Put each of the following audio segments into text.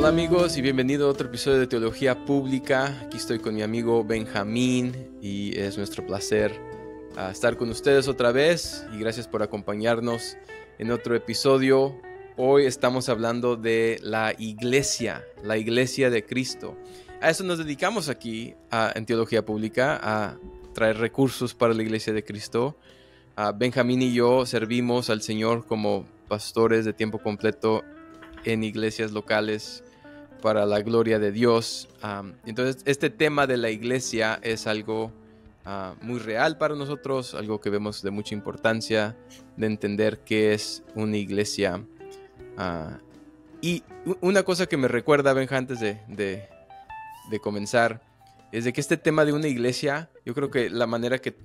Hola amigos y bienvenido a otro episodio de Teología Pública. Aquí estoy con mi amigo Benjamín y es nuestro placer estar con ustedes otra vez y gracias por acompañarnos en otro episodio. Hoy estamos hablando de la iglesia de Cristo. A eso nos dedicamos aquí en Teología Pública, a traer recursos para la iglesia de Cristo. Benjamín y yo servimos al Señor como pastores de tiempo completo en iglesias locales para la gloria de Dios. Entonces, este tema de la iglesia es algo muy real para nosotros, algo que vemos de mucha importancia, de entender qué es una iglesia. Y una cosa que me recuerda, Benja, antes de comenzar, es de que este tema de una iglesia, yo creo que la manera que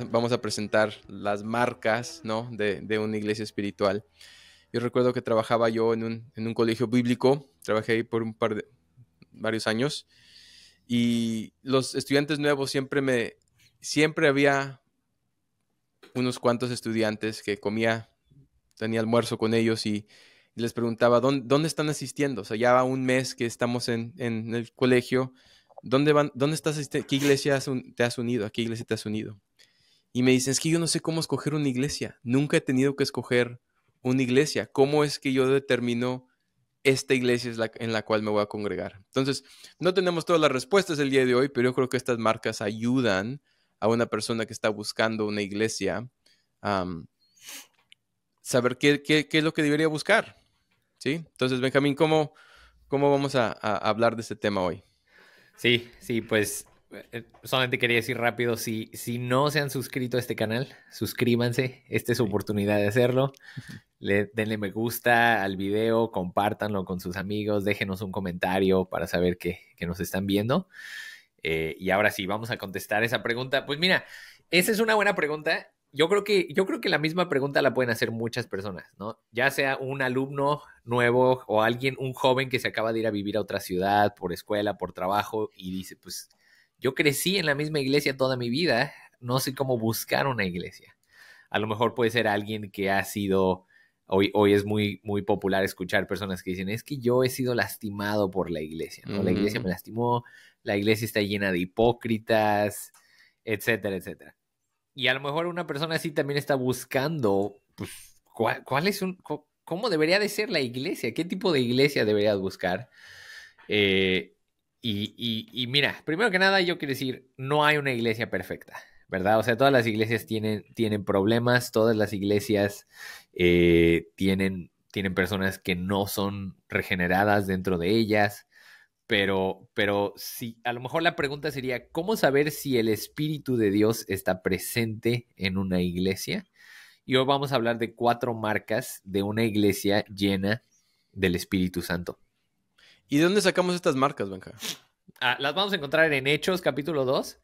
vamos a presentar las marcas, ¿no?, de una iglesia espiritual. Yo recuerdo que trabajaba yo en un colegio bíblico, trabajé ahí por varios años, y los estudiantes nuevos siempre había unos cuantos estudiantes que tenía almuerzo con ellos y les preguntaba, ¿dónde están asistiendo? O sea, ya va un mes que estamos en el colegio, ¿dónde estás asistiendo? ¿Qué iglesia te has unido? ¿A qué iglesia te has unido? Y me dicen, es que yo no sé cómo escoger una iglesia, nunca he tenido que escoger una iglesia. ¿Cómo es que yo determino esta iglesia es en la cual me voy a congregar? Entonces, no tenemos todas las respuestas el día de hoy, pero yo creo que estas marcas ayudan a una persona que está buscando una iglesia a saber qué es lo que debería buscar, ¿sí? Entonces, Benjamín, ¿cómo vamos a hablar de este tema hoy? Sí, pues solamente quería decir rápido, si no se han suscrito a este canal, suscríbanse, esta es su oportunidad de hacerlo. Denle me gusta al video, compártanlo con sus amigos, déjenos un comentario para saber que nos están viendo. Y ahora sí, vamos a contestar esa pregunta. Pues mira, esa es una buena pregunta. Yo creo que la misma pregunta la pueden hacer muchas personas, ¿no? Ya sea un alumno nuevo o un joven que se acaba de ir a vivir a otra ciudad por escuela, por trabajo y dice, pues yo crecí en la misma iglesia toda mi vida, no sé cómo buscar una iglesia. A lo mejor puede ser alguien que ha sido, hoy es muy, muy popular escuchar personas que dicen, es que yo he sido lastimado por la iglesia, ¿no? La iglesia me lastimó, la iglesia está llena de hipócritas, etcétera, etcétera. Y a lo mejor una persona así también está buscando, pues, ¿cómo debería de ser la iglesia? ¿Qué tipo de iglesia deberías buscar? Y mira, primero que nada yo quiero decir, no hay una iglesia perfecta, ¿verdad? O sea, todas las iglesias tienen problemas, todas las iglesias tienen personas que no son regeneradas dentro de ellas. Pero sí, a lo mejor la pregunta sería, ¿cómo saber si el Espíritu de Dios está presente en una iglesia? Y hoy vamos a hablar de 4 marcas de una iglesia llena del Espíritu Santo. ¿Y de dónde sacamos estas marcas, Benja? Las vamos a encontrar en Hechos, capítulo 2,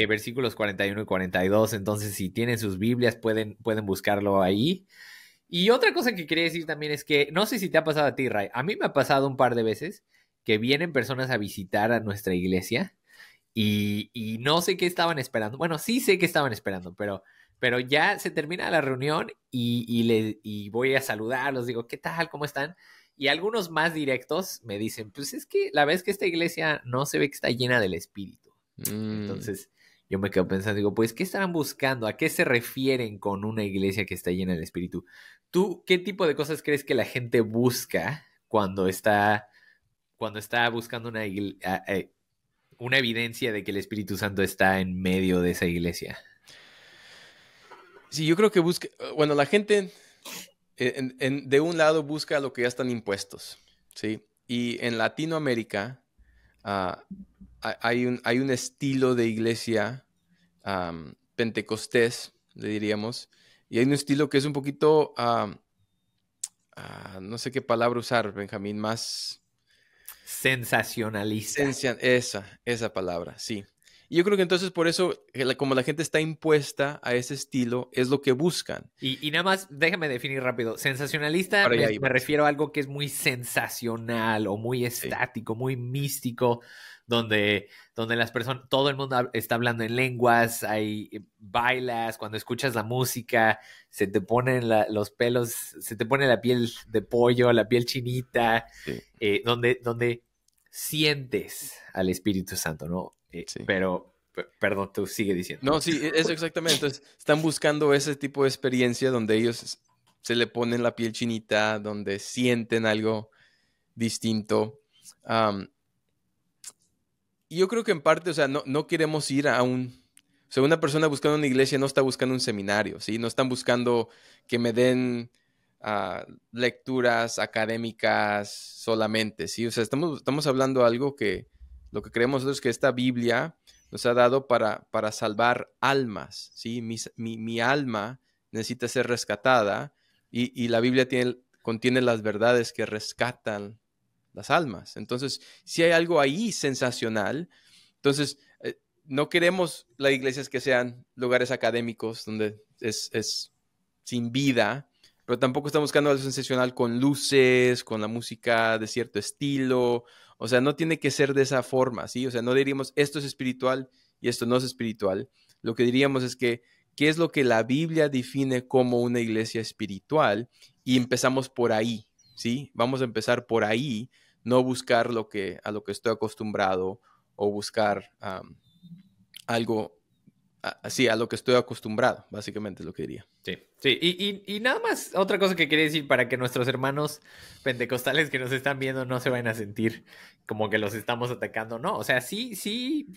versículos 41 y 42. Entonces, si tienen sus Biblias, pueden buscarlo ahí. Y otra cosa que quería decir también es que, no sé si te ha pasado a ti, Ray, a mí me ha pasado un par de veces que vienen personas a visitar a nuestra iglesia y no sé qué estaban esperando. Bueno, sí sé qué estaban esperando, pero ya se termina la reunión y voy a saludarlos, digo, ¿qué tal? ¿Cómo están? Y algunos más directos me dicen, pues es que la verdad es que esta iglesia no se ve que está llena del Espíritu. Entonces yo me quedo pensando, digo, pues, ¿qué estarán buscando? ¿A qué se refieren con una iglesia que está llena del Espíritu? ¿Tú qué tipo de cosas crees que la gente busca cuando está buscando una evidencia de que el Espíritu Santo está en medio de esa iglesia? Sí, yo creo que bueno, la gente de un lado busca lo que ya están impuestos, ¿sí? Y en Latinoamérica hay un estilo de iglesia pentecostés, le diríamos, y hay un estilo que es un poquito, no sé qué palabra usar, Benjamín, más... Sensacionalista. Esa palabra, sí. Y yo creo que entonces por eso, como la gente está impuesta a ese estilo, es lo que buscan. Y nada más, déjame definir rápido. Sensacionalista Para allá me refiero a algo que es muy sensacional o muy estático, muy místico, donde las personas, todo el mundo está hablando en lenguas, hay bailas, cuando escuchas la música, se te ponen los pelos, se te pone la piel de pollo, la piel chinita, Sí, donde sientes al Espíritu Santo, ¿no? sí. Pero, perdón, tú sigue diciendo. No, sí, eso exactamente. Entonces, están buscando ese tipo de experiencia donde ellos se le ponen la piel chinita, donde sienten algo distinto. Am, y yo creo que en parte, o sea, no queremos ir a o sea, una persona buscando una iglesia no está buscando un seminario, ¿sí? No están buscando que me den lecturas académicas solamente, ¿sí? O sea, estamos hablando de algo que lo que creemos nosotros es que esta Biblia nos ha dado para salvar almas, ¿sí? Mi alma necesita ser rescatada y la Biblia contiene las verdades que rescatan las almas. Entonces, si hay algo ahí sensacional, entonces no queremos las iglesias que sean lugares académicos donde es sin vida, pero tampoco estamos buscando algo sensacional con luces, con la música de cierto estilo. O sea, no tiene que ser de esa forma, ¿sí? O sea, no diríamos esto es espiritual y esto no es espiritual. Lo que diríamos es que, ¿qué es lo que la Biblia define como una iglesia espiritual? Y empezamos por ahí, ¿sí? Vamos a empezar por ahí, no buscar a lo que estoy acostumbrado o buscar algo así, a lo que estoy acostumbrado, básicamente es lo que diría. Sí, sí, y nada más, otra cosa que quería decir para que nuestros hermanos pentecostales que nos están viendo no se vayan a sentir como que los estamos atacando, no, o sea, sí,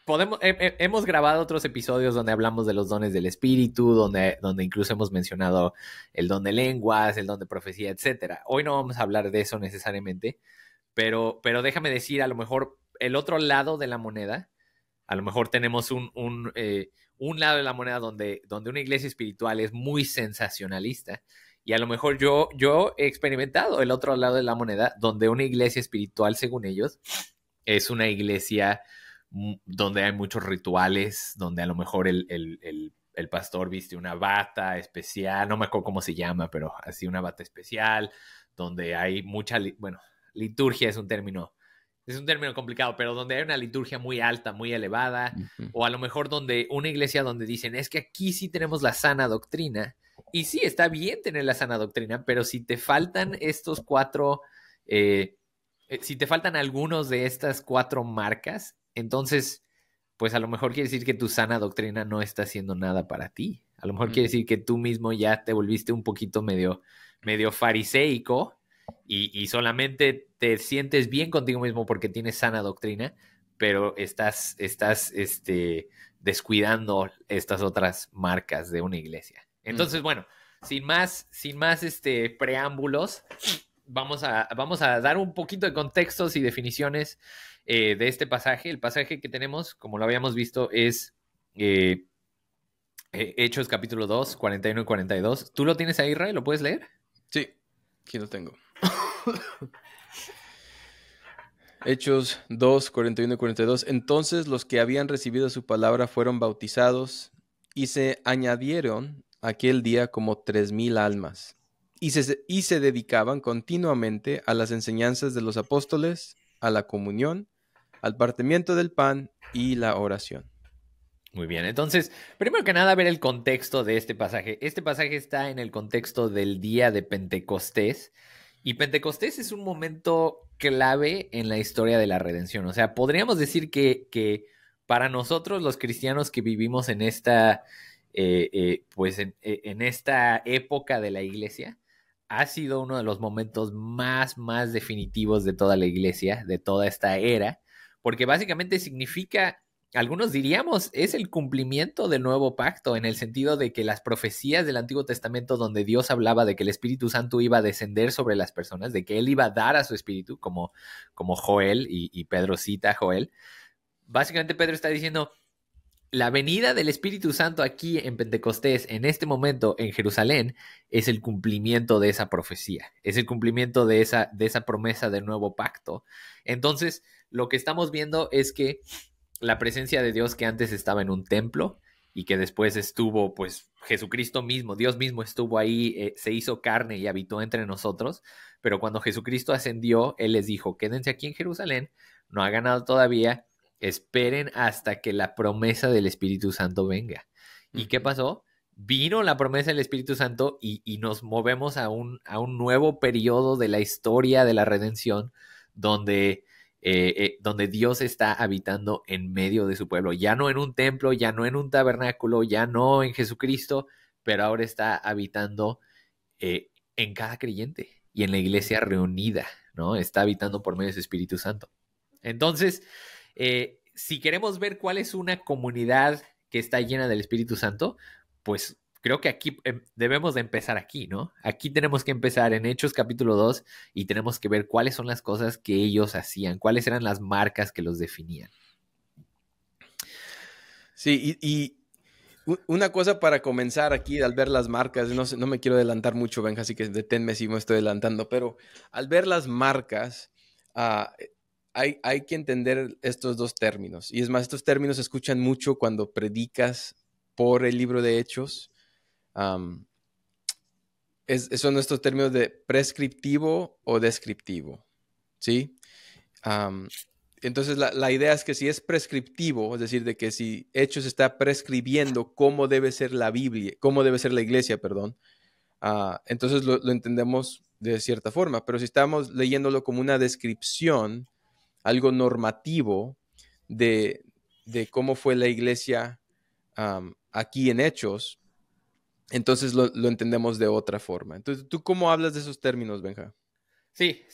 hemos grabado otros episodios donde hablamos de los dones del Espíritu, donde incluso hemos mencionado el don de lenguas, el don de profecía, etcétera. Hoy no vamos a hablar de eso necesariamente, pero déjame decir, a lo mejor el otro lado de la moneda, a lo mejor tenemos un lado de la moneda donde una iglesia espiritual es muy sensacionalista. Y a lo mejor yo he experimentado el otro lado de la moneda donde una iglesia espiritual, según ellos, es una iglesia donde hay muchos rituales, donde a lo mejor el pastor viste una bata especial, no me acuerdo cómo se llama, pero así una bata especial, donde hay mucha, bueno, liturgia es un término complicado, pero donde hay una liturgia muy alta, muy elevada, o a lo mejor donde una iglesia donde dicen, es que aquí sí tenemos la sana doctrina, y sí, está bien tener la sana doctrina, pero si te faltan estos cuatro, si te faltan algunos de estas cuatro marcas, entonces, pues a lo mejor quiere decir que tu sana doctrina no está haciendo nada para ti. A lo mejor quiere decir que tú mismo ya te volviste un poquito medio fariseico, y solamente te sientes bien contigo mismo porque tienes sana doctrina, pero estás descuidando estas otras marcas de una iglesia. Entonces, bueno, sin más preámbulos, vamos a dar un poquito de contextos y definiciones de este pasaje. El pasaje que tenemos, como lo habíamos visto, es Hechos capítulo 2, 41 y 42. ¿Tú lo tienes ahí, Ray? ¿Lo puedes leer? Sí, aquí lo tengo. Hechos 2, 41 y 42. Entonces los que habían recibido su palabra fueron bautizados y se añadieron aquel día como 3,000 almas y se dedicaban continuamente a las enseñanzas de los apóstoles, a la comunión, al partimiento del pan y la oración. Muy bien, entonces, primero que nada, ver el contexto de este pasaje. Este pasaje está en el contexto del día de Pentecostés, y Pentecostés es un momento clave en la historia de la redención. O sea, podríamos decir que para nosotros los cristianos que vivimos en esta, en esta época de la iglesia, ha sido uno de los momentos más definitivos de toda la iglesia, de toda esta era, porque básicamente significa, algunos diríamos, es el cumplimiento del nuevo pacto, en el sentido de que las profecías del Antiguo Testamento, donde Dios hablaba de que el Espíritu Santo iba a descender sobre las personas, de que Él iba a dar a su Espíritu, como Joel, y Pedro cita a Joel, básicamente Pedro está diciendo, la venida del Espíritu Santo aquí en Pentecostés, en este momento en Jerusalén, es el cumplimiento de esa profecía, es el cumplimiento de esa promesa del nuevo pacto. Entonces, lo que estamos viendo es que la presencia de Dios, que antes estaba en un templo y que después estuvo, pues Jesucristo mismo, Dios mismo estuvo ahí, se hizo carne y habitó entre nosotros, pero cuando Jesucristo ascendió, Él les dijo, quédense aquí en Jerusalén, no hagan nada todavía, esperen hasta que la promesa del Espíritu Santo venga. ¿Y qué pasó? Vino la promesa del Espíritu Santo y nos movemos a un nuevo periodo de la historia de la redención donde, donde Dios está habitando en medio de su pueblo. Ya no en un templo, ya no en un tabernáculo, ya no en Jesucristo, pero ahora está habitando en cada creyente y en la iglesia reunida, ¿no? Está habitando por medio de su Espíritu Santo. Entonces, si queremos ver cuál es una comunidad que está llena del Espíritu Santo, pues creo que aquí debemos de empezar aquí, ¿no? Aquí tenemos que empezar en Hechos capítulo 2 y tenemos que ver cuáles son las cosas que ellos hacían, cuáles eran las marcas que los definían. Sí, y una cosa para comenzar aquí, al ver las marcas, no me quiero adelantar mucho, Benja, así que deténme si me estoy adelantando, pero al ver las marcas, hay que entender estos dos términos. Y es más, estos términos se escuchan mucho cuando predicas por el libro de Hechos. Son estos términos de prescriptivo o descriptivo, ¿sí? Entonces la idea es que si es prescriptivo, es decir, de que si Hechos está prescribiendo cómo debe ser la Biblia, cómo debe ser la iglesia, perdón, entonces lo entendemos de cierta forma. Pero si estamos leyéndolo como una descripción, algo normativo de cómo fue la iglesia aquí en Hechos, entonces lo entendemos de otra forma. Entonces, ¿tú cómo hablas de esos términos, Benja? Sí.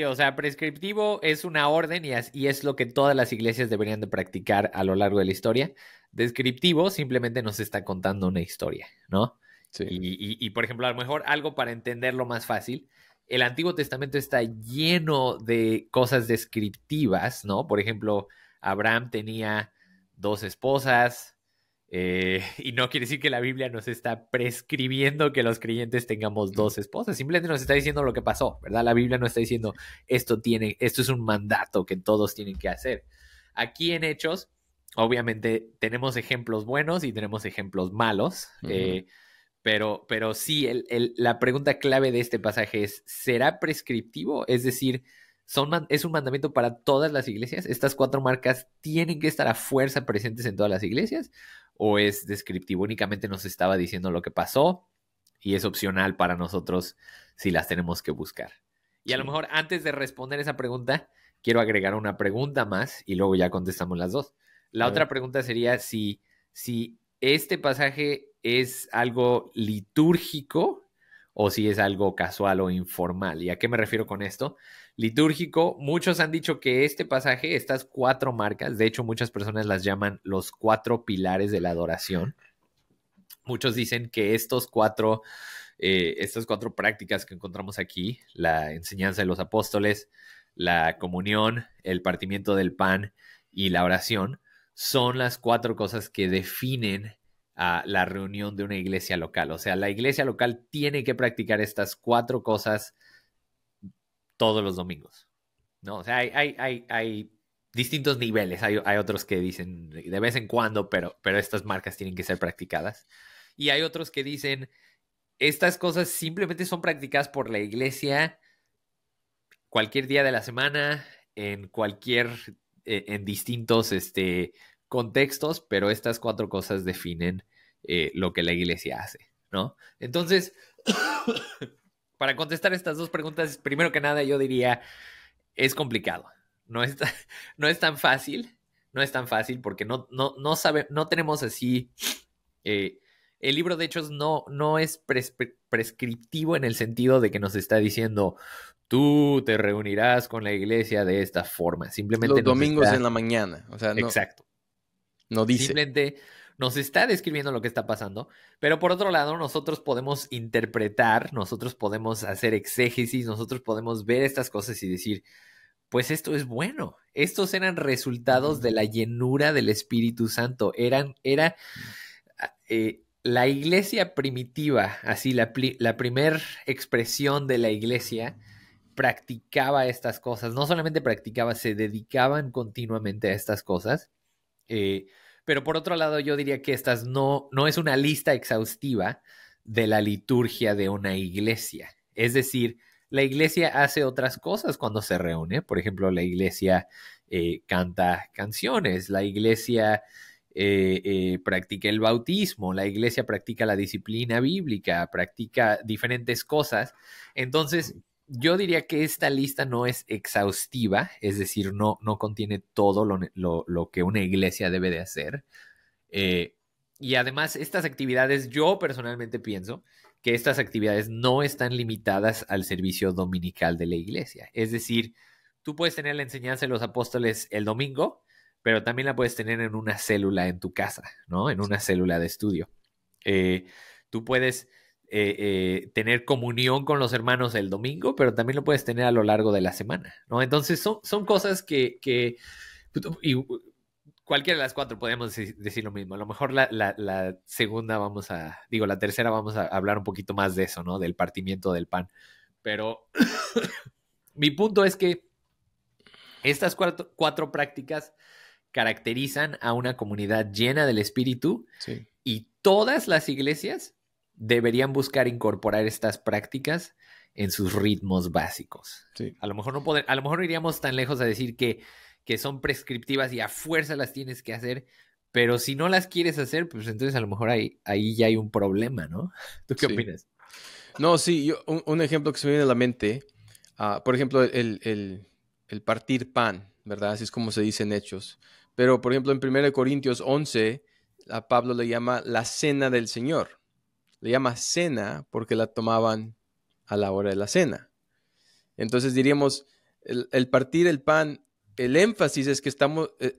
O sea, prescriptivo es una orden y es lo que todas las iglesias deberían de practicar a lo largo de la historia. Descriptivo simplemente nos está contando una historia, ¿no? Sí. Y, por ejemplo, a lo mejor algo para entenderlo más fácil, el Antiguo Testamento está lleno de cosas descriptivas, ¿no? Por ejemplo, Abraham tenía 2 esposas, y no quiere decir que la Biblia nos está prescribiendo que los creyentes tengamos 2 esposas, simplemente nos está diciendo lo que pasó, ¿verdad? La Biblia no está diciendo esto es un mandato que todos tienen que hacer. Aquí en Hechos, obviamente tenemos ejemplos buenos y tenemos ejemplos malos, pero sí, la pregunta clave de este pasaje es, ¿será prescriptivo? Es decir, ¿es un mandamiento para todas las iglesias? ¿Estas 4 marcas tienen que estar a fuerza presentes en todas las iglesias? ¿O es descriptivo? Únicamente nos estaba diciendo lo que pasó y es opcional para nosotros si las tenemos que buscar. Y a lo mejor antes de responder esa pregunta, quiero agregar una pregunta más y luego ya contestamos las dos. La otra pregunta sería si este pasaje es algo litúrgico o si es algo casual o informal. ¿Y a qué me refiero con esto? Litúrgico, muchos han dicho que este pasaje, estas 4 marcas, de hecho muchas personas las llaman los 4 pilares de la adoración. Muchos dicen que estas 4 prácticas que encontramos aquí, la enseñanza de los apóstoles, la comunión, el partimiento del pan y la oración, son las 4 cosas que definen a la reunión de una iglesia local. O sea, la iglesia local tiene que practicar estas 4 cosas todos los domingos, ¿no? O sea, hay distintos niveles. Hay otros que dicen de vez en cuando, pero estas marcas tienen que ser practicadas. Y hay otros que dicen, estas cosas simplemente son practicadas por la iglesia cualquier día de la semana, en distintos contextos, pero estas 4 cosas definen lo que la iglesia hace, ¿no? Entonces, para contestar estas 2 preguntas, primero que nada yo diría, es complicado. No es tan fácil. No es tan fácil porque no tenemos así... el libro de Hechos no es prescriptivo en el sentido de que nos está diciendo, tú te reunirás con la iglesia de esta forma. Simplemente los domingos en la mañana. O sea, no. Exacto. No dice. Simplemente nos está describiendo lo que está pasando, pero por otro lado nosotros podemos interpretar, nosotros podemos hacer exégesis, nosotros podemos ver estas cosas y decir, pues esto es bueno. Estos eran resultados de la llenura del Espíritu Santo. La iglesia primitiva, así la primer expresión de la iglesia, practicaba estas cosas. No solamente practicaba, se dedicaban continuamente a estas cosas. Pero por otro lado, yo diría que estas no es una lista exhaustiva de la liturgia de una iglesia. Es decir, la iglesia hace otras cosas cuando se reúne. Por ejemplo, la iglesia canta canciones, la iglesia practica el bautismo, la iglesia practica la disciplina bíblica, practica diferentes cosas. Entonces, yo diría que esta lista no es exhaustiva, es decir, no contiene todo lo que una iglesia debe de hacer. Y además, estas actividades, yo personalmente pienso que estas actividades no están limitadas al servicio dominical de la iglesia. Es decir, tú puedes tener la enseñanza de los apóstoles el domingo, pero también la puedes tener en una célula en tu casa, ¿no? En una célula de estudio. Tú puedes tener comunión con los hermanos el domingo, pero también lo puedes tener a lo largo de la semana, ¿no? Entonces son cosas que y cualquiera de las cuatro podemos decir lo mismo. A lo mejor la segunda la tercera vamos a hablar un poquito más de eso, ¿no? Del partimiento del pan. Pero mi punto es que estas cuatro prácticas caracterizan a una comunidad llena del Espíritu, Sí. y todas las iglesias deberían buscar incorporar estas prácticas en sus ritmos básicos. Sí. A lo mejor no iríamos tan lejos a decir que son prescriptivas y a fuerza las tienes que hacer, pero si no las quieres hacer, pues entonces a lo mejor ahí ya hay un problema, ¿no? ¿Tú qué opinas? No, sí, un ejemplo que se me viene a la mente, por ejemplo, el partir pan, ¿verdad? Así es como se dice en Hechos. Pero, por ejemplo, en 1 Corintios 11, a Pablo le llama la cena del Señor. Le llama cena porque la tomaban a la hora de la cena. Entonces diríamos, el partir el pan, el énfasis es que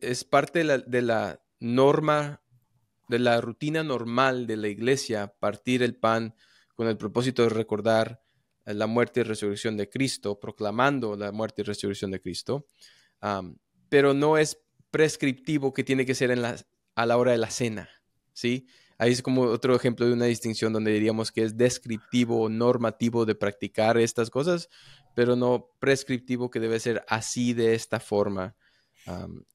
es parte de la norma, de la rutina normal de la iglesia, partir el pan con el propósito de recordar la muerte y resurrección de Cristo, proclamando la muerte y resurrección de Cristo, pero no es prescriptivo que tiene que ser a la hora de la cena, ¿sí? Ahí es como otro ejemplo de una distinción donde diríamos que es descriptivo o normativo de practicar estas cosas, pero no prescriptivo que debe ser así de esta forma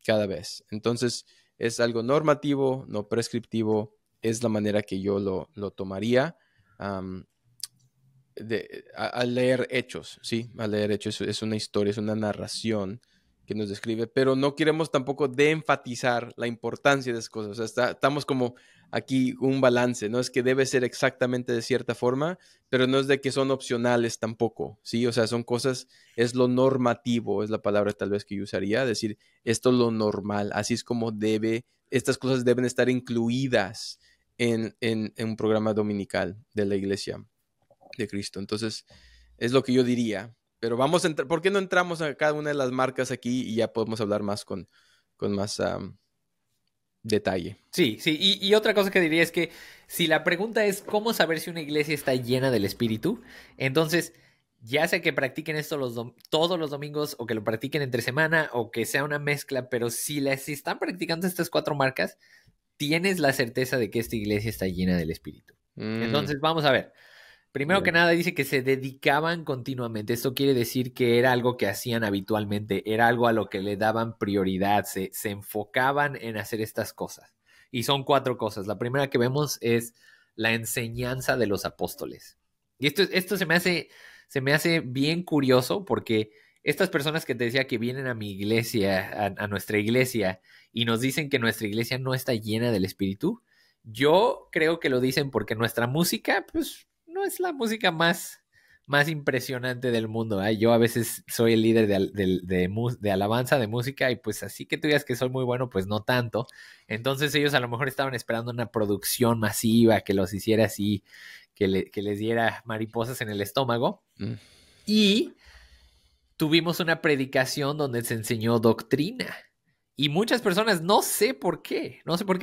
cada vez. Entonces, es algo normativo, no prescriptivo, es la manera que yo lo tomaría al leer Hechos, ¿sí? Al leer Hechos es una historia, es una narración que nos describe, pero no queremos tampoco de enfatizar la importancia de esas cosas. O sea, estamos como aquí un balance, no es que debe ser exactamente de cierta forma, pero no es de que son opcionales tampoco, ¿sí? O sea, son cosas, es lo normativo, es la palabra tal vez que yo usaría, decir, esto es lo normal, así es como estas cosas deben estar incluidas en un programa dominical de la Iglesia de Cristo. Entonces, es lo que yo diría. Pero vamos a entrar, ¿por qué no entramos a cada una de las marcas aquí y ya podemos hablar más con más detalle? Sí. Y otra cosa que diría es que si la pregunta es cómo saber si una iglesia está llena del Espíritu, entonces ya sea que practiquen esto todos los domingos o que lo practiquen entre semana o que sea una mezcla, pero si están practicando estas cuatro marcas, tienes la certeza de que esta iglesia está llena del Espíritu. Entonces vamos a ver. Primero que nada dice que se dedicaban continuamente. Esto quiere decir que era algo que hacían habitualmente, era algo a lo que le daban prioridad, se enfocaban en hacer estas cosas. Y son cuatro cosas. La primera que vemos es la enseñanza de los apóstoles. Y esto se me hace bien curioso porque estas personas que te decía que vienen a mi iglesia, a nuestra iglesia, y nos dicen que nuestra iglesia no está llena del Espíritu, yo creo que lo dicen porque nuestra música, pues, no es la música más impresionante del mundo. Yo a veces soy el líder de alabanza, de música, y pues así que tú digas que soy muy bueno, pues no tanto. Entonces ellos a lo mejor estaban esperando una producción masiva que los hiciera así, que les diera mariposas en el estómago. Y tuvimos una predicación donde se enseñó doctrina. Y muchas personas, no sé por qué,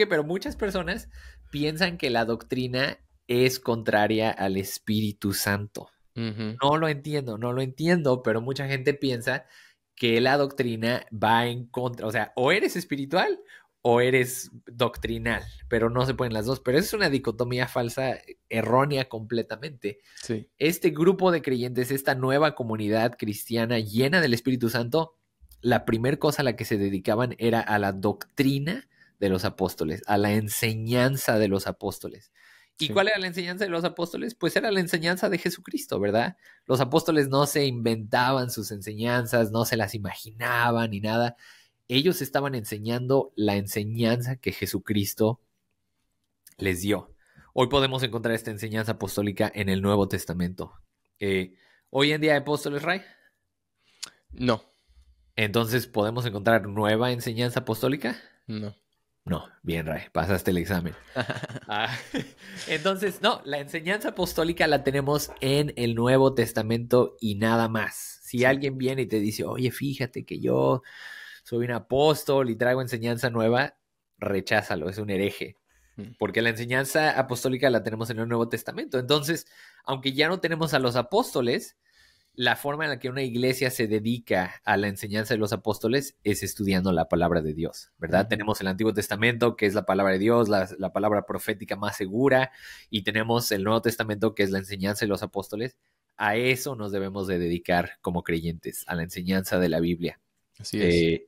pero muchas personas piensan que la doctrina es contraria al Espíritu Santo. No lo entiendo, pero mucha gente piensa que la doctrina va en contra, o sea, o eres espiritual o eres doctrinal, pero no se pueden las dos. Pero es una dicotomía falsa, errónea completamente. Sí. Este grupo de creyentes, esta nueva comunidad cristiana llena del Espíritu Santo, la primera cosa a la que se dedicaban era a la doctrina de los apóstoles, a la enseñanza de los apóstoles. ¿Y sí, cuál era la enseñanza de los apóstoles? Pues era la enseñanza de Jesucristo, ¿verdad? Los apóstoles no se inventaban sus enseñanzas, no se las imaginaban ni nada. ellos estaban enseñando la enseñanza que Jesucristo les dio. Hoy podemos encontrar esta enseñanza apostólica en el Nuevo Testamento. Hoy en día hay apóstoles, Ray. No. Entonces, ¿podemos encontrar nueva enseñanza apostólica? No. No, bien, Ray, pasaste el examen. Entonces, no, la enseñanza apostólica la tenemos en el Nuevo Testamento y nada más. Si alguien viene y te dice, oye, fíjate que yo soy un apóstol y traigo enseñanza nueva, recházalo, es un hereje. Porque la enseñanza apostólica la tenemos en el Nuevo Testamento. Entonces, aunque ya no tenemos a los apóstoles, la forma en la que una iglesia se dedica a la enseñanza de los apóstoles es estudiando la palabra de Dios, ¿verdad? Tenemos el Antiguo Testamento, que es la palabra de Dios, la palabra profética más segura, y tenemos el Nuevo Testamento, que es la enseñanza de los apóstoles. A eso nos debemos de dedicar como creyentes, a la enseñanza de la Biblia. Así es.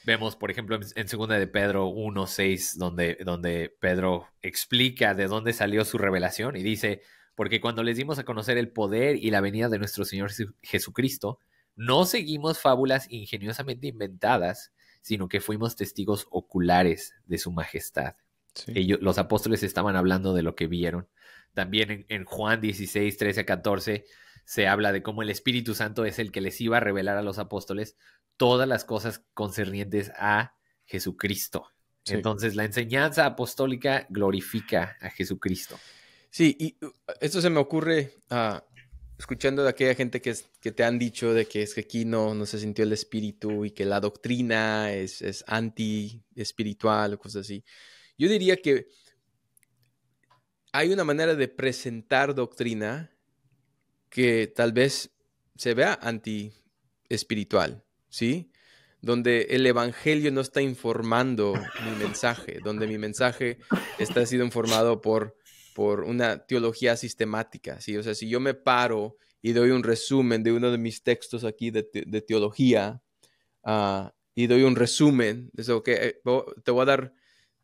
Vemos, por ejemplo, en 2 de Pedro 1:6, donde Pedro explica de dónde salió su revelación y dice, porque cuando les dimos a conocer el poder y la venida de nuestro Señor Jesucristo, no seguimos fábulas ingeniosamente inventadas, sino que fuimos testigos oculares de su majestad. Sí. Los apóstoles estaban hablando de lo que vieron. También en Juan 16:13-14 se habla de cómo el Espíritu Santo es el que les iba a revelar a los apóstoles todas las cosas concernientes a Jesucristo. Sí. Entonces, la enseñanza apostólica glorifica a Jesucristo. Sí, y esto se me ocurre escuchando de aquella gente que te han dicho de que es que aquí no se sintió el espíritu y que la doctrina es anti-espiritual o cosas así. Yo diría que hay una manera de presentar doctrina que tal vez se vea anti-espiritual, ¿sí? Donde el evangelio no está informando mi mensaje, donde mi mensaje está siendo informado por una teología sistemática, ¿sí? O sea, si yo me paro y doy un resumen de uno de mis textos aquí de teología y doy un resumen, de eso, que te voy a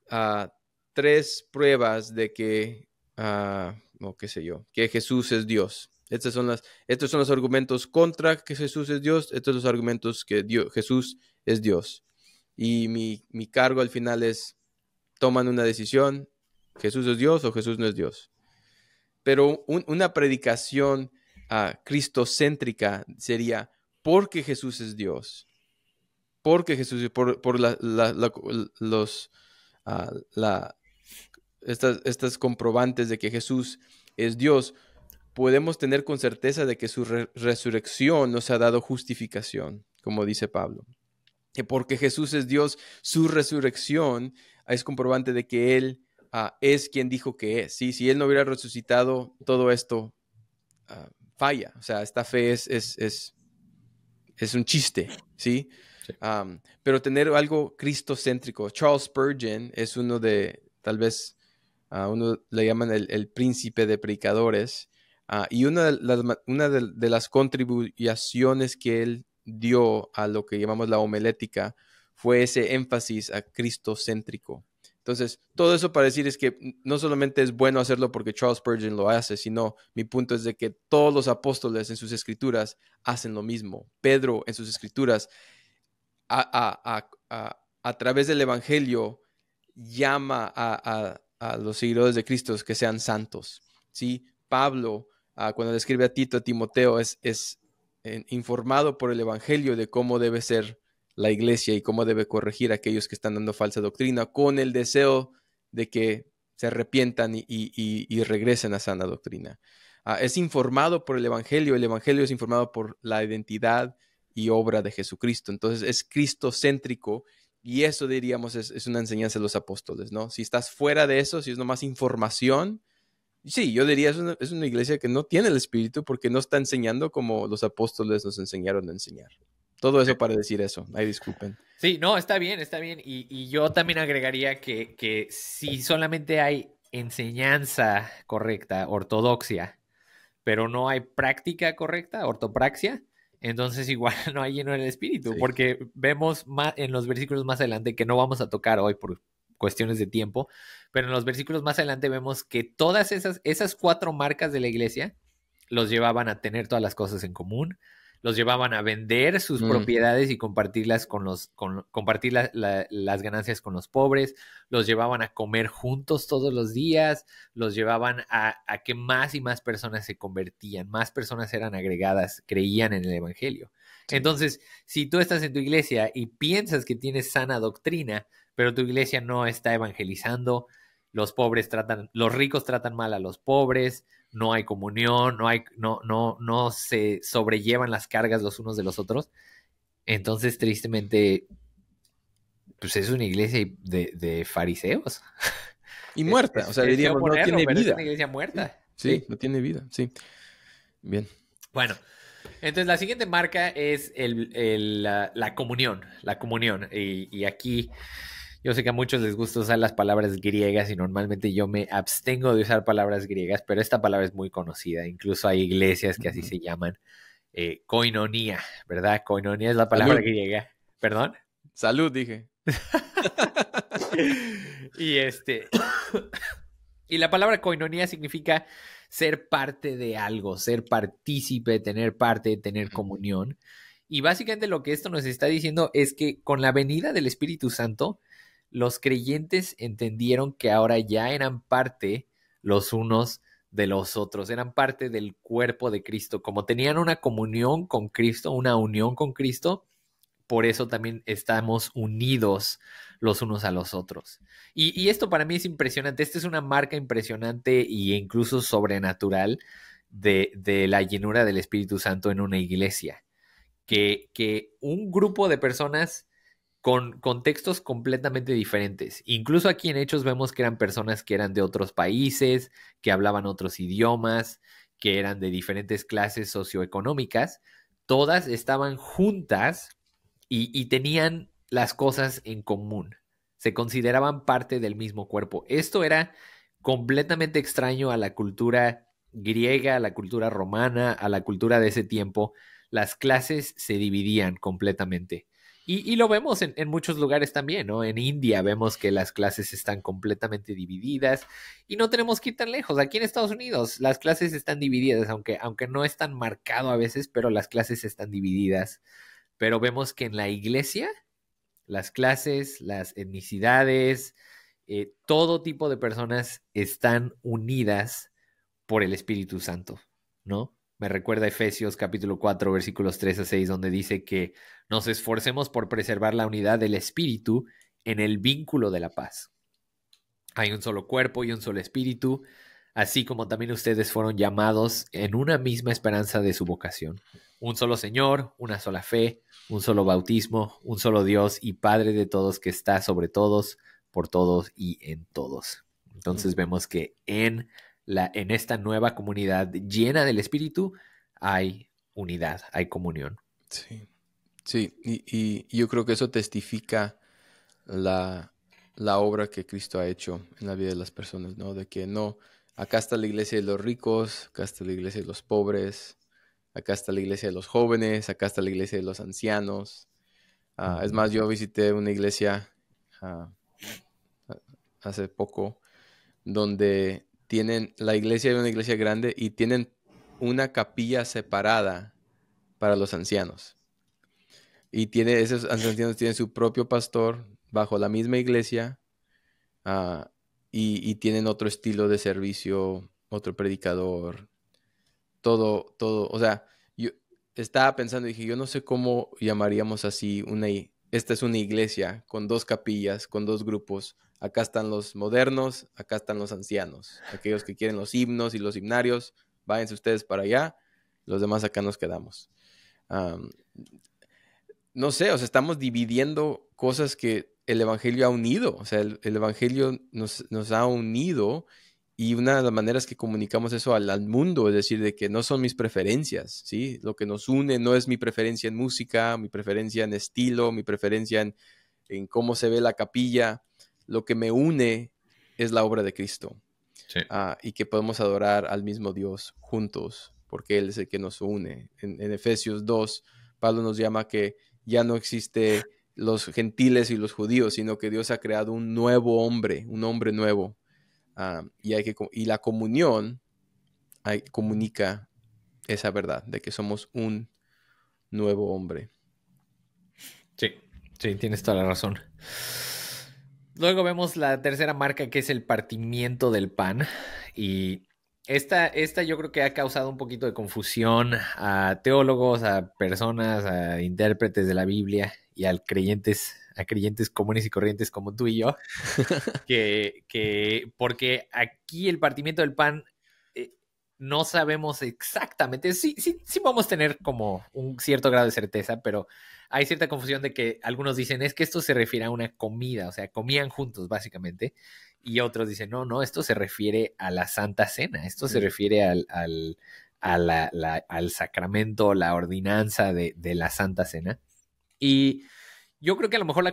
dar 3 pruebas de que, o qué sé yo, que Jesús es Dios. Estos son los argumentos contra que Jesús es Dios, estos son los argumentos que Jesús es Dios. Y mi cargo al final es, toman una decisión, ¿Jesús es Dios o Jesús no es Dios? Pero una predicación cristocéntrica sería, porque Jesús es Dios, porque Jesús, por estas comprobantes de que Jesús es Dios, podemos tener con certeza de que su resurrección nos ha dado justificación, como dice Pablo. Que porque Jesús es Dios, su resurrección es comprobante de que Él es quien dijo que es. ¿Sí? Si Él no hubiera resucitado, todo esto falla. O sea, esta fe es un chiste, ¿sí? Sí. Pero tener algo cristocéntrico. Charles Spurgeon es uno de, tal vez, uno le llaman el príncipe de predicadores. Y una de las contribuciones que él dio a lo que llamamos la homilética fue ese énfasis a cristocéntrico. Entonces, todo eso para decir es que no solamente es bueno hacerlo porque Charles Spurgeon lo hace, sino mi punto es de que todos los apóstoles en sus escrituras hacen lo mismo. Pedro en sus escrituras, a través del evangelio, llama a los seguidores de Cristo que sean santos, ¿sí? Pablo, cuando le escribe a Tito, a Timoteo, es informado por el evangelio de cómo debe ser la iglesia y cómo debe corregir a aquellos que están dando falsa doctrina, con el deseo de que se arrepientan y regresen a sana doctrina. Es informado por el evangelio es informado por la identidad y obra de Jesucristo. Entonces es cristocéntrico, y eso diríamos es una enseñanza de los apóstoles, ¿no? Si estás fuera de eso, si es nomás información, sí, yo diría es una iglesia que no tiene el espíritu porque no está enseñando como los apóstoles nos enseñaron a enseñar. Todo eso para decir eso. Ay, disculpen. Sí, no, está bien. Y yo también agregaría que si solamente hay enseñanza correcta, ortodoxia, pero no hay práctica correcta, ortopraxia, entonces igual no hay lleno del espíritu, sí. Porque vemos en los versículos más adelante, que no vamos a tocar hoy por cuestiones de tiempo, pero en los versículos más adelante vemos que todas esas 4 marcas de la iglesia los llevaban a tener todas las cosas en común, los llevaban a vender sus propiedades y compartirlas compartir las ganancias con los pobres, los llevaban a comer juntos todos los días, los llevaban a que más y más personas se convertían, más personas eran agregadas, creían en el evangelio. Sí. Entonces, si tú estás en tu iglesia y piensas que tienes sana doctrina, pero tu iglesia no está evangelizando, los ricos tratan mal a los pobres, no hay comunión, no se sobrellevan las cargas los unos de los otros. Entonces, tristemente, pues es una iglesia de fariseos. Y muerta, o sea, diríamos, no tiene vida. Es una iglesia muerta. Sí, no tiene vida, sí. Bien. Bueno, entonces la siguiente marca es la comunión. La comunión. Y aquí... Yo sé que a muchos les gusta usar las palabras griegas y normalmente yo me abstengo de usar palabras griegas, pero esta palabra es muy conocida. Incluso hay iglesias que así se llaman. Koinonía, ¿verdad? Koinonía es la palabra griega. ¿Perdón? Salud, dije. Y la palabra koinonía significa ser parte de algo, ser partícipe, tener parte, tener comunión. Y básicamente lo que esto nos está diciendo es que con la venida del Espíritu Santo, los creyentes entendieron que ahora ya eran parte los unos de los otros, eran parte del cuerpo de Cristo. Como tenían una comunión con Cristo, una unión con Cristo, por eso también estamos unidos los unos a los otros. Y esto para mí es impresionante. Esta es una marca impresionante e incluso sobrenatural de la llenura del Espíritu Santo en una iglesia. Que un grupo de personas con contextos completamente diferentes. Incluso aquí en Hechos vemos que eran personas que eran de otros países, que hablaban otros idiomas, que eran de diferentes clases socioeconómicas. Todas estaban juntas y tenían las cosas en común. Se consideraban parte del mismo cuerpo. Esto era completamente extraño a la cultura griega, a la cultura romana, a la cultura de ese tiempo. Las clases se dividían completamente. Y lo vemos en muchos lugares también, ¿no? En India vemos que las clases están completamente divididas y no tenemos que ir tan lejos. Aquí en Estados Unidos las clases están divididas, aunque no es tan marcado a veces, pero las clases están divididas. Pero vemos que en la iglesia, las clases, las etnicidades, todo tipo de personas están unidas por el Espíritu Santo, ¿no? Me recuerda Efesios capítulo 4, versículos 3 a 6, donde dice que nos esforcemos por preservar la unidad del Espíritu en el vínculo de la paz. Hay un solo cuerpo y un solo Espíritu, así como también ustedes fueron llamados en una misma esperanza de su vocación. Un solo Señor, una sola fe, un solo bautismo, un solo Dios y Padre de todos que está sobre todos, por todos y en todos. Entonces vemos que en esta nueva comunidad llena del Espíritu hay unidad, hay comunión. Sí, sí, y yo creo que eso testifica la obra que Cristo ha hecho en la vida de las personas, ¿no? De que no, acá está la iglesia de los ricos, acá está la iglesia de los pobres, acá está la iglesia de los jóvenes, acá está la iglesia de los ancianos. Es más, yo visité una iglesia hace poco donde la iglesia es una iglesia grande y tienen una capilla separada para los ancianos. Y esos ancianos tienen su propio pastor bajo la misma iglesia y tienen otro estilo de servicio, otro predicador, todo. O sea, yo estaba pensando y dije, yo no sé cómo llamaríamos así esta es una iglesia con dos capillas, con dos grupos. Acá están los modernos, acá están los ancianos. Aquellos que quieren los himnos y los himnarios, váyanse ustedes para allá. Los demás acá nos quedamos. No sé, o sea, estamos dividiendo cosas que el Evangelio ha unido. O sea, el Evangelio nos ha unido y una de las maneras que comunicamos eso al mundo es decir, de que no son mis preferencias, ¿sí? Lo que nos une no es mi preferencia en música, mi preferencia en estilo, mi preferencia en cómo se ve la capilla. Lo que me une es la obra de Cristo. Sí. Y que podemos adorar al mismo Dios juntos, porque Él es el que nos une. En Efesios 2, Pablo nos llama que ya no existe los gentiles y los judíos, sino que Dios ha creado un nuevo hombre, un hombre nuevo. Y la comunión comunica esa verdad, de que somos un nuevo hombre. Sí, sí, tienes toda la razón. Luego vemos la tercera marca, que es el partimiento del pan. Y esta yo creo que ha causado un poquito de confusión a teólogos, a personas, a intérpretes de la Biblia y a creyentes comunes y corrientes como tú y yo. Porque aquí el partimiento del pan no sabemos exactamente. Sí vamos a tener como un cierto grado de certeza, pero hay cierta confusión de que algunos dicen es que esto se refiere a una comida, o sea, comían juntos básicamente, y otros dicen no, esto se refiere a la Santa Cena, esto se refiere al sacramento, la ordenanza de la Santa Cena. Y yo creo que a lo mejor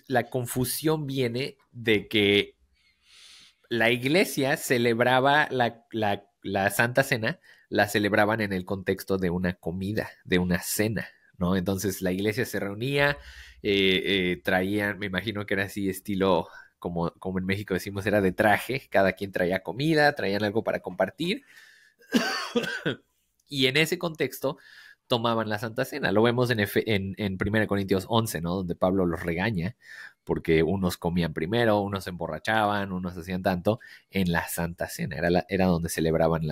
la confusión viene de que la iglesia celebraba la Santa Cena, la celebraban en el contexto de una comida, de una cena, ¿no? Entonces la iglesia se reunía, traían, me imagino que era así estilo, como en México decimos, era de traje, cada quien traía comida, traían algo para compartir, y en ese contexto tomaban la Santa Cena. Lo vemos en 1 Corintios 11, ¿no? Donde Pablo los regaña porque unos comían primero, unos se emborrachaban, unos hacían tanto en la Santa Cena. Era donde celebraban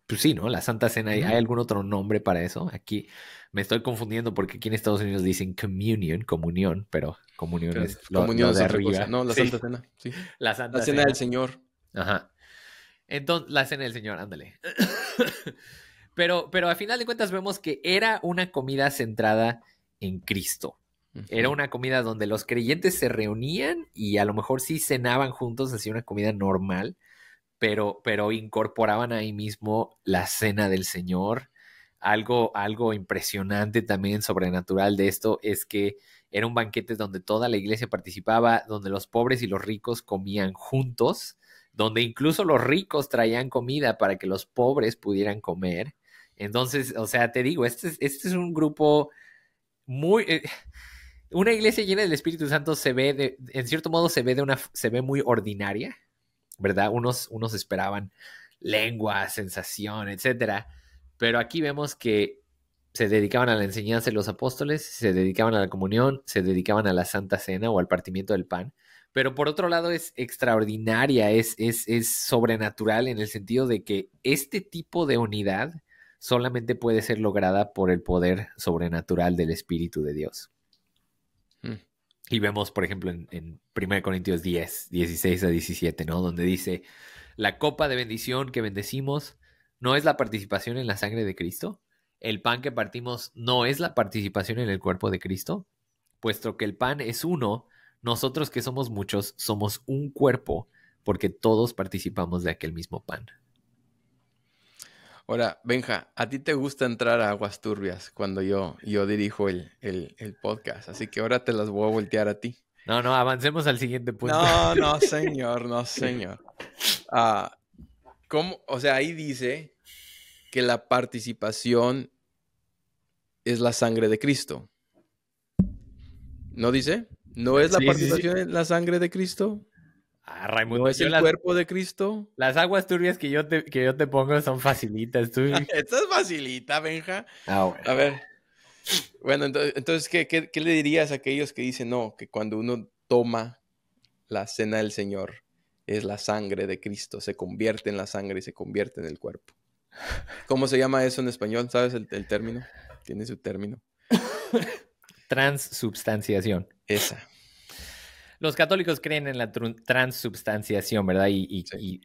pues sí, ¿no? La Santa Cena. ¿Hay algún otro nombre para eso? Aquí me estoy confundiendo porque aquí en Estados Unidos dicen comunión, pero comunión es lo de arriba. Cosa. No, la Santa Cena, sí. La Cena del Señor. Ajá. Entonces, la Cena del Señor, ándale. Pero a final de cuentas vemos que era una comida centrada en Cristo. Era una comida donde los creyentes se reunían y a lo mejor sí cenaban juntos, hacía una comida normal, pero incorporaban ahí mismo la Cena del Señor. Algo impresionante también sobrenatural de esto es que era un banquete donde toda la iglesia participaba, donde los pobres y los ricos comían juntos, donde incluso los ricos traían comida para que los pobres pudieran comer. Entonces, o sea, te digo, este es un grupo muy... una iglesia llena del Espíritu Santo en cierto modo se ve muy ordinaria, ¿verdad? Unos esperaban lengua, sensación, etcétera. Pero aquí vemos que se dedicaban a la enseñanza de los apóstoles, se dedicaban a la comunión, se dedicaban a la Santa Cena o al partimiento del pan. Pero por otro lado es extraordinaria, es sobrenatural en el sentido de que este tipo de unidad solamente puede ser lograda por el poder sobrenatural del Espíritu de Dios. Y vemos, por ejemplo, en 1 Corintios 10, 16 a 17, ¿no? Donde dice, la copa de bendición que bendecimos no es la participación en la sangre de Cristo. El pan que partimos no es la participación en el cuerpo de Cristo. Puesto que el pan es uno, nosotros que somos muchos somos un cuerpo porque todos participamos de aquel mismo pan. Ahora, Benja, a ti te gusta entrar a aguas turbias cuando yo dirijo el podcast, así que ahora te las voy a voltear a ti. No, avancemos al siguiente punto. No, señor, no, señor. ¿Cómo? O sea, ahí dice que la participación es la sangre de Cristo. ¿No dice? ¿No es la participación en la sangre de Cristo? Raimundo, ¿no es el cuerpo de Cristo? Las aguas turbias que yo te pongo son facilitas. Esta es facilita, Benja. Bueno. A ver. Bueno, entonces ¿qué le dirías a aquellos que dicen no, que cuando uno toma la cena del Señor es la sangre de Cristo, se convierte en la sangre y se convierte en el cuerpo? ¿Cómo se llama eso en español? ¿Sabes el término? Tiene su término. Transubstanciación. Esa. Los católicos creen en la transubstanciación, ¿verdad? Sí.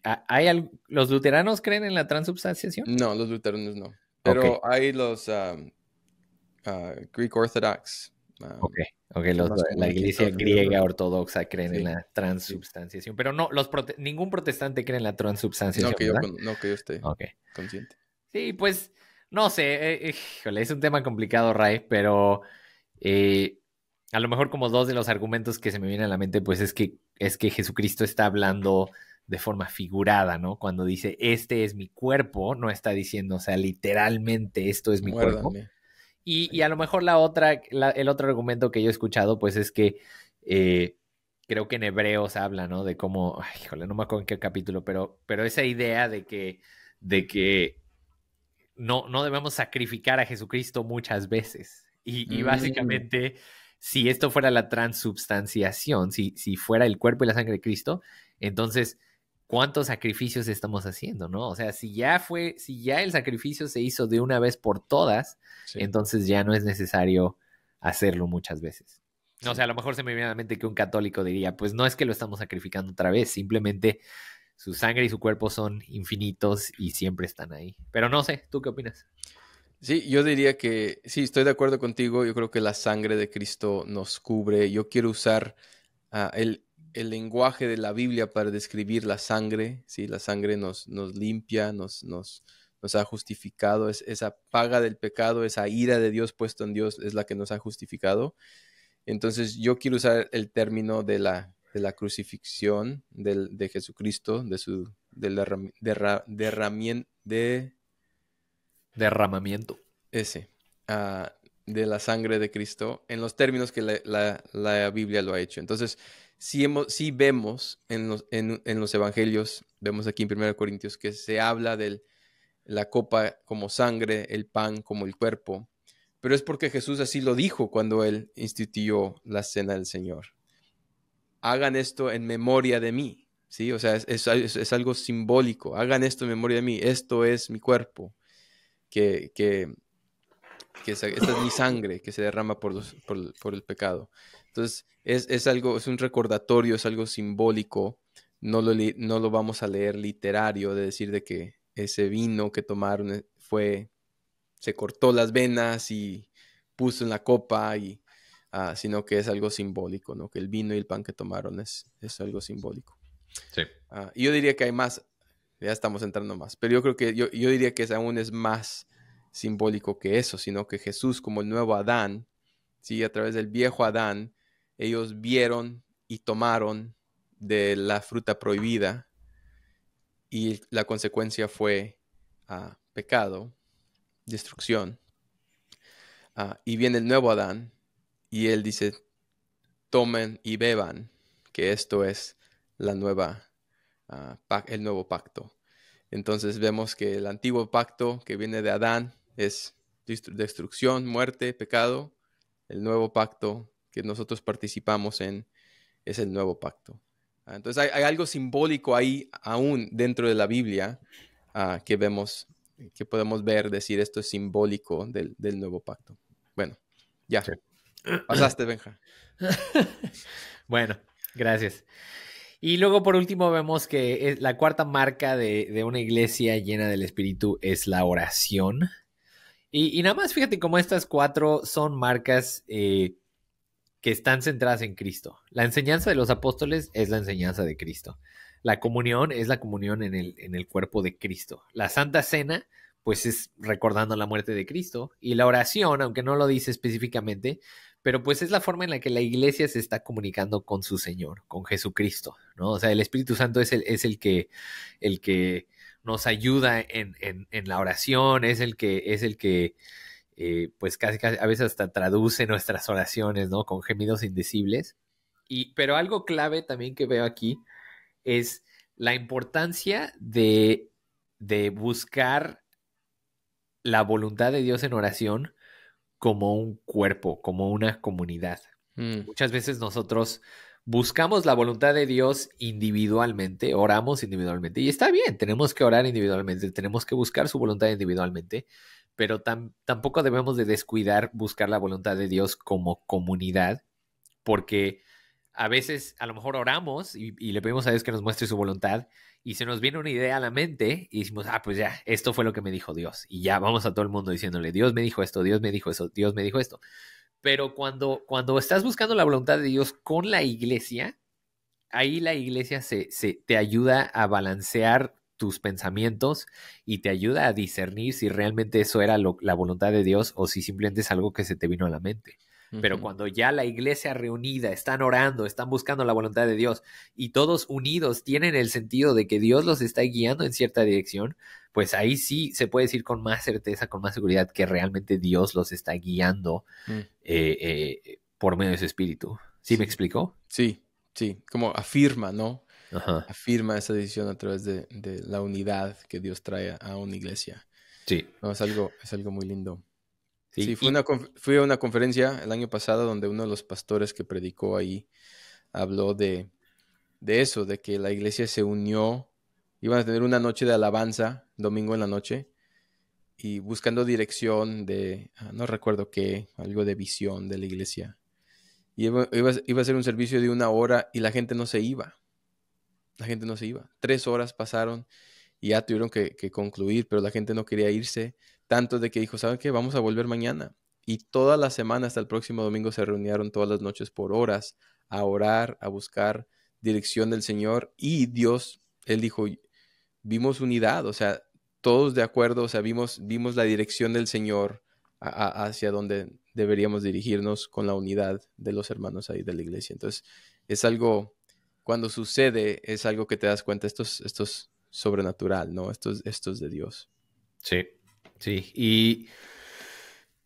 ¿Los luteranos creen en la transubstanciación? No, los luteranos no. Pero hay los Greek Orthodox. La iglesia griega ortodoxa creen en la transubstanciación. Pero no, ningún protestante cree en la transubstanciación. No que yo esté consciente. Sí, pues, no sé. Híjole, es un tema complicado, Ray, pero a lo mejor como dos de los argumentos que se me vienen a la mente, pues es que Jesucristo está hablando de forma figurada, ¿no? Cuando dice, este es mi cuerpo, no está diciendo, o sea, literalmente esto es mi cuerpo. Y a lo mejor el otro argumento que yo he escuchado, pues es que creo que en Hebreos habla, ¿no? De cómo, no me acuerdo en qué capítulo, pero esa idea de que no debemos sacrificar a Jesucristo muchas veces. Y Mm, básicamente, si esto fuera la transubstanciación, si fuera el cuerpo y la sangre de Cristo, entonces, ¿cuántos sacrificios estamos haciendo, no? O sea, si ya el sacrificio se hizo de una vez por todas, sí, entonces ya no es necesario hacerlo muchas veces. No, o sí. sea, a lo mejor se me viene a la mente que un católico diría, pues no es que lo estamos sacrificando otra vez, simplemente su sangre y su cuerpo son infinitos y siempre están ahí. Pero no sé, ¿tú qué opinas? Sí, yo diría que sí, estoy de acuerdo contigo. Yo creo que la sangre de Cristo nos cubre. Yo quiero usar el lenguaje de la Biblia para describir la sangre. Sí, la sangre nos limpia, nos ha justificado. Esa paga del pecado, esa ira de Dios puesto en Dios es la que nos ha justificado. Entonces, yo quiero usar el término de la crucifixión de Jesucristo, del Derramamiento. ese, ah, de la sangre de Cristo en los términos que la Biblia lo ha hecho. Entonces, sí vemos en los evangelios, vemos aquí en 1 Corintios que se habla de la copa como sangre, el pan como el cuerpo, pero es porque Jesús así lo dijo cuando él instituyó la cena del Señor. Hagan esto en memoria de mí, ¿sí? O sea, es algo simbólico. Hagan esto en memoria de mí. Esto es mi cuerpo, que, que, esta es mi sangre que se derrama por el pecado. Entonces, es algo, es un recordatorio, es algo simbólico. No lo vamos a leer literario de decir de que ese vino que tomaron se cortó las venas y puso en la copa, sino que es algo simbólico, ¿no? Que el vino y el pan que tomaron es algo simbólico. Sí. Y yo diría que hay más, ya estamos entrando más, pero yo creo que yo diría que aún es más simbólico que eso, sino que Jesús como el nuevo Adán, ¿sí? A través del viejo Adán, ellos vieron y tomaron de la fruta prohibida y la consecuencia fue pecado, destrucción. Y viene el nuevo Adán y él dice, tomen y beban, que esto es la el nuevo pacto. Entonces vemos que el antiguo pacto que viene de Adán es destrucción, muerte, pecado. El nuevo pacto que nosotros participamos en es el nuevo pacto. Entonces hay algo simbólico ahí aún dentro de la Biblia que vemos, que podemos ver, decir esto es simbólico del nuevo pacto. Bueno, ya, Sí. pasaste, Benja. Bueno, gracias. Y luego por último vemos que la cuarta marca de una iglesia llena del Espíritu es la oración. Y nada más fíjate cómo estas cuatro son marcas que están centradas en Cristo. La enseñanza de los apóstoles es la enseñanza de Cristo. La comunión es la comunión en el cuerpo de Cristo. La Santa Cena, pues es recordando la muerte de Cristo. Y la oración, aunque no lo dice específicamente, pero pues es la forma en la que la iglesia se está comunicando con su Señor, con Jesucristo, ¿no? O sea, el Espíritu Santo el que nos ayuda en la oración, es el que pues casi a veces hasta traduce nuestras oraciones, ¿no? Con gemidos indecibles. Pero algo clave también que veo aquí es la importancia de buscar la voluntad de Dios en oración como un cuerpo, como una comunidad. Mm, Muchas veces nosotros buscamos la voluntad de Dios individualmente, oramos individualmente, y está bien, tenemos que orar individualmente, tenemos que buscar su voluntad individualmente, pero tampoco debemos de descuidar buscar la voluntad de Dios como comunidad, porque a veces a lo mejor oramos y le pedimos a Dios que nos muestre su voluntad y se nos viene una idea a la mente y decimos, pues ya, esto fue lo que me dijo Dios. Y ya vamos a todo el mundo diciéndole, Dios me dijo esto, Dios me dijo eso, Dios me dijo esto. Pero cuando estás buscando la voluntad de Dios con la iglesia, ahí la iglesia te ayuda a balancear tus pensamientos y te ayuda a discernir si realmente eso era la voluntad de Dios o si simplemente es algo que se te vino a la mente. Pero ujú. cuando ya la iglesia reunida están orando, están buscando la voluntad de Dios y todos unidos tienen el sentido de que Dios los está guiando en cierta dirección, pues ahí sí se puede decir con más certeza, con más seguridad que realmente Dios los está guiando Mm, por medio de su espíritu. ¿Sí me sí, explicó? sí, sí, como afirma, ¿no? Ajá. Afirma esa decisión a través de la unidad que Dios trae a una iglesia. Sí. No, es algo muy lindo. Sí, Sí, fui a una conferencia el año pasado donde uno de los pastores que predicó ahí habló de eso, de que la iglesia se unió, iban a tener una noche de alabanza, domingo en la noche, y buscando dirección de, no recuerdo qué, algo de visión de la iglesia. Y iba a ser un servicio de 1 hora y la gente no se iba. La gente no se iba. 3 horas pasaron y ya tuvieron que concluir, pero la gente no quería irse, tanto de que dijo, ¿saben qué? Vamos a volver mañana. Y toda la semana hasta el próximo domingo se reunieron todas las noches por horas a orar, a buscar dirección del Señor. Y Dios, Él dijo, vimos unidad, o sea, todos de acuerdo, o sea, vimos la dirección del Señor hacia donde deberíamos dirigirnos con la unidad de los hermanos ahí de la iglesia. Entonces, es algo, cuando sucede, es algo que te das cuenta, esto es sobrenatural, ¿no? Esto es de Dios. sí, sí. Y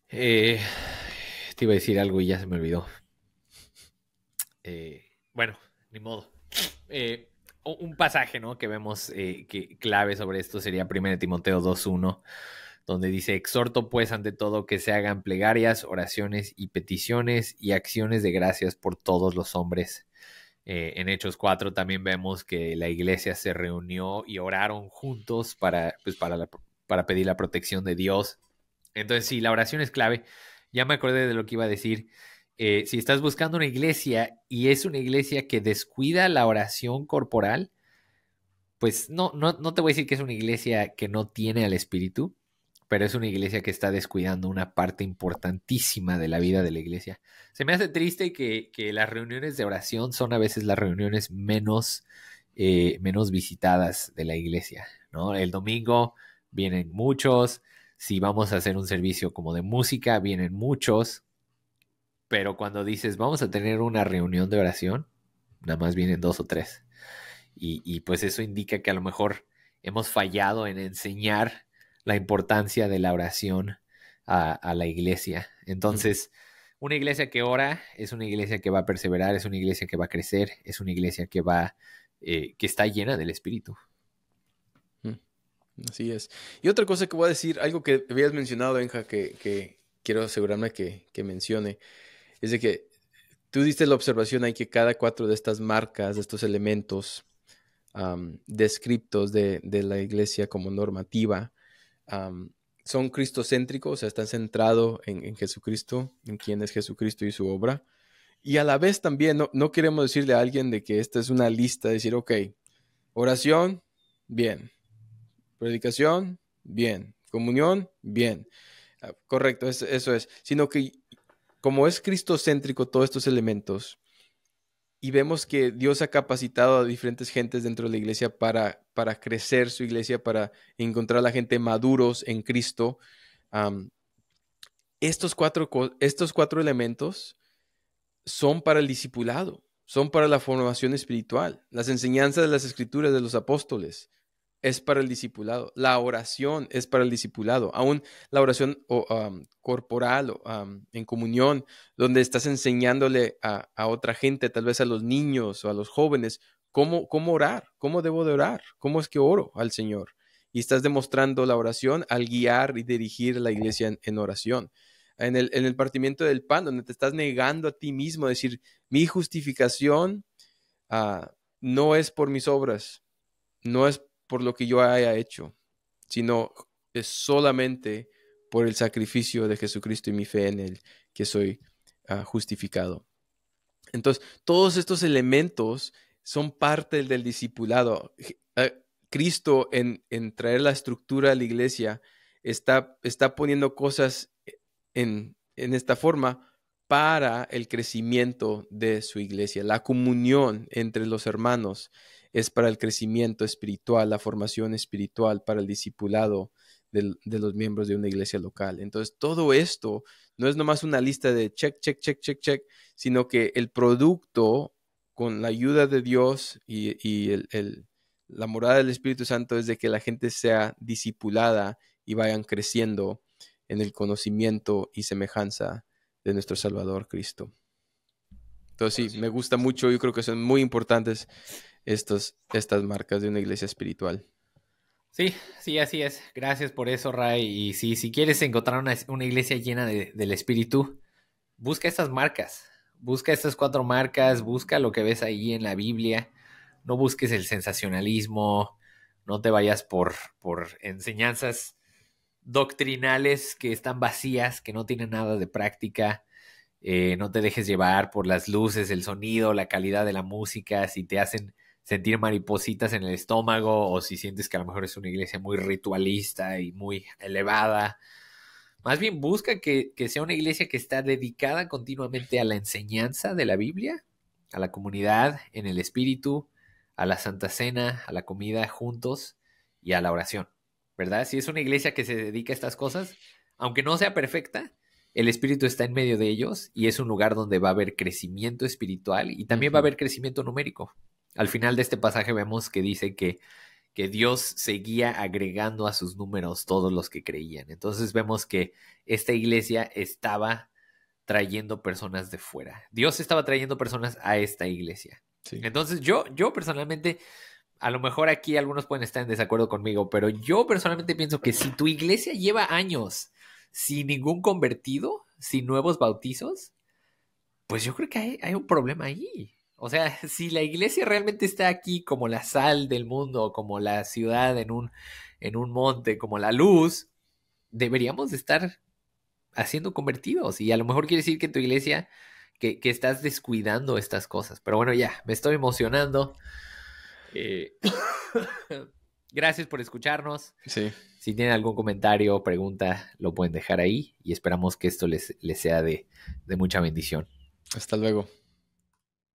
eh, te iba a decir algo y ya se me olvidó. Bueno, ni modo. Un pasaje, ¿no? Que vemos que clave sobre esto sería 1 Timoteo 2:1, donde dice: exhorto pues ante todo que se hagan plegarias, oraciones y peticiones y acciones de gracias por todos los hombres. En Hechos 4 también vemos que la iglesia se reunió y oraron juntos para pedir la protección de Dios. Entonces, sí, la oración es clave. Ya me acordé de lo que iba a decir. Si estás buscando una iglesia y es una iglesia que descuida la oración corporal, pues no te voy a decir que es una iglesia que no tiene al Espíritu, pero es una iglesia que está descuidando una parte importantísima de la vida de la iglesia. Se me hace triste que las reuniones de oración son a veces las reuniones menos visitadas de la iglesia, ¿no? El domingo vienen muchos, si vamos a hacer un servicio como de música, vienen muchos, pero cuando dices vamos a tener una reunión de oración, nada más vienen 2 o 3. Y pues eso indica que a lo mejor hemos fallado en enseñar la importancia de la oración a la iglesia. Entonces, una iglesia que ora es una iglesia que va a perseverar, es una iglesia que va a crecer, es una iglesia que está llena del Espíritu. Así es. Y otra cosa que voy a decir, algo que habías mencionado, Benja, que quiero asegurarme que mencione, es de que tú diste la observación ahí que cada 4 de estas marcas, de estos elementos descriptos de la iglesia como normativa, am, son cristocéntricos, o sea, están centrados en Jesucristo, en quién es Jesucristo y su obra. Y a la vez también no queremos decirle a alguien de que esta es una lista, decir, ok, oración, bien. Predicación, bien. Comunión, bien. Correcto, eso es. Sino que como es cristocéntrico todos estos elementos, y vemos que Dios ha capacitado a diferentes gentes dentro de la iglesia para crecer su iglesia, para encontrar a la gente maduros en Cristo, am, estos cuatro elementos son para el discipulado, son para la formación espiritual, las enseñanzas de las escrituras de los apóstoles, es para el discipulado. La oración es para el discipulado. Aún la oración corporal o en comunión, donde estás enseñándole a otra gente, tal vez a los niños o a los jóvenes, cómo orar, cómo debo de orar, cómo es que oro al Señor. Y estás demostrando la oración al guiar y dirigir la iglesia en oración. En el partimiento del pan, donde te estás negando a ti mismo, decir, mi justificación no es por mis obras, no es por lo que yo haya hecho, sino es solamente por el sacrificio de Jesucristo y mi fe en Él que soy justificado. Entonces, todos estos elementos son parte del discipulado. Cristo en traer la estructura a la iglesia está poniendo cosas en esta forma para el crecimiento de su iglesia. La comunión entre los hermanos es para el crecimiento espiritual, la formación espiritual, para el discipulado de los miembros de una iglesia local. Entonces, todo esto no es nomás una lista de check, check, check, check, check, sino que el producto, con la ayuda de Dios y la morada del Espíritu Santo, es de que la gente sea discipulada y vayan creciendo en el conocimiento y semejanza de nuestro Salvador Cristo. Entonces sí, me gusta mucho, yo creo que son muy importantes estas marcas de una iglesia espiritual. Sí, sí, así es. Gracias por eso, Ray. Y sí, si quieres encontrar una iglesia llena del Espíritu, busca estas marcas. Busca estas 4 marcas, busca lo que ves ahí en la Biblia. No busques el sensacionalismo, no te vayas por enseñanzas doctrinales que están vacías, que no tienen nada de práctica. No te dejes llevar por las luces, el sonido, la calidad de la música, si te hacen sentir maripositas en el estómago o si sientes que a lo mejor es una iglesia muy ritualista y muy elevada. Más bien busca que sea una iglesia que está dedicada continuamente a la enseñanza de la Biblia, a la comunidad, en el espíritu, a la Santa Cena, a la comida juntos y a la oración, ¿verdad? Si es una iglesia que se dedica a estas cosas, aunque no sea perfecta, el espíritu está en medio de ellos y es un lugar donde va a haber crecimiento espiritual y también va a haber crecimiento numérico. Al final de este pasaje vemos que dice que Dios seguía agregando a sus números todos los que creían. Entonces vemos que esta iglesia estaba trayendo personas de fuera. Dios estaba trayendo personas a esta iglesia. Sí. Entonces yo personalmente, a lo mejor aquí algunos pueden estar en desacuerdo conmigo, pero yo personalmente pienso que si tu iglesia lleva años sin ningún convertido, sin nuevos bautizos, pues yo creo que hay un problema ahí. O sea, si la iglesia realmente está aquí como la sal del mundo, como la ciudad en un monte, como la luz, deberíamos de estar haciendo convertidos. Y a lo mejor quiere decir que en tu iglesia que estás descuidando estas cosas. Pero bueno, ya, me estoy emocionando. Gracias por escucharnos. Sí. Si tienen algún comentario o pregunta, lo pueden dejar ahí. Y esperamos que esto les sea de mucha bendición. Hasta luego.